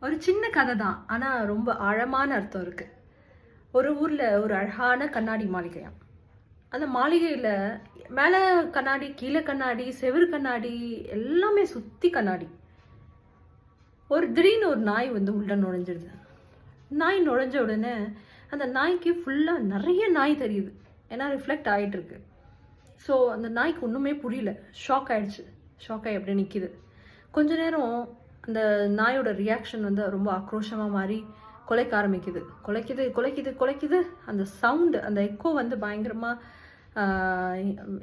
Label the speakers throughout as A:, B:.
A: ஒரு சின்ன கதை தான். ஆனா ரொம்ப ஆழமான அர்த்தம் இருக்கு. ஒரு ஊர்ல ஒரு அழகான கண்ணாடி மாளிகையாம். அந்த மாளிகையில மேல கண்ணாடி, கீழே கண்ணாடி, செவுரு கண்ணாடி, எல்லாமே சுத்தி கண்ணாடி. திடீர்னு ஒரு நாய் வந்து உள்ள நுழைஞ்சிடுது. நாய் நுழைஞ்ச உடனே அந்த நாய்க்கு ஃபுல்லா நெறைய நாய் தெரியுது. ஏன்னா ரிஃப்ளெக்ட் ஆயிட்டு இருக்கு. ஸோ அந்த நாய்க்கு ஒண்ணுமே புரியல. ஷாக் ஆயிடுச்சு. ஷாக் ஆகி அப்படியே நிக்குது. கொஞ்ச நேரம் அந்த நாயோட ரியாக்ஷன் வந்து ரொம்ப ஆக்ரோஷமா மாறி குலைக்க ஆரம்பிக்குது. குலைக்குது, குலைக்குது, குலைக்குது. அந்த சவுண்டு, அந்த எக்கோ வந்து பயங்கரமா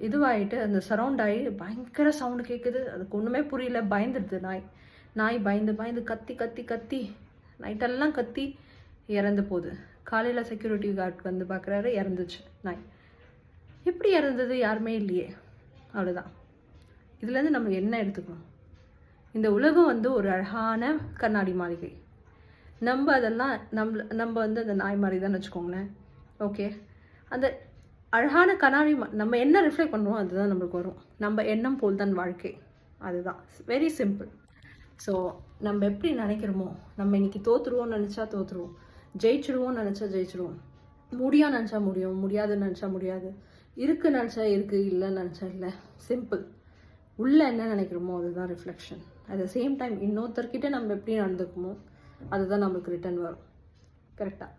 A: இதுவாயிட்டு அந்த சரவுண்ட் ஆகி பயங்கர சவுண்டு கேட்குது. அதுக்கு ஒன்றுமே புரியல. பயந்துடுது நாய். நாய் பயந்து பயந்து கத்தி கத்தி கத்தி நைட்டெல்லாம் கத்தி இறந்து போகுது. காலையில் செக்யூரிட்டி கார்டு வந்து பார்க்குறாரு, இறந்துச்சு நாய். எப்படி இறந்தது? யாருமே இல்லையே. அவ்வளோதான். இதுலேருந்து நம்ம என்ன எடுத்துக்கணும்? இந்த உலகம் வந்து ஒரு அழகான கண்ணாடி மாளிகை. நம்ம அதெல்லாம் நம்ம வந்து அந்த நாய் மாதிரி தான் வச்சுக்கோங்களேன். ஓகே, அந்த அழகான கண்ணாடி நம்ம என்ன ரிஃப்ளெக்ட் பண்ணுவோம் அதுதான் நம்மளுக்கு வரும். நம்ம எண்ணம் போல் தான் வாழ்க்கை. அதுதான் வெரி சிம்பிள். ஸோ நம்ம எப்படி நினைக்கிறோமோ, நம்ம இன்னைக்கு தோற்றுருவோம்னு நினச்சா தோற்றுருவோம், ஜெயிச்சிருவோம்னு நினச்சா ஜெயிச்சிருவோம், முடியான்னு நினச்சா முடியும், முடியாதுன்னு நினச்சா முடியாது, இருக்குன்னு நினச்சா இருக்குது, இல்லைன்னு நினச்சா இல்லை. சிம்பிள். உள்ளே என்ன நினைக்கிறோமோ அதுதான் reflection. At the same time இன்னொருத்தர்கிட்ட நம்ம எப்படி நடந்துக்குமோ அதுதான் நம்மளுக்கு ரிட்டர்ன் வரும். கரெக்டாக?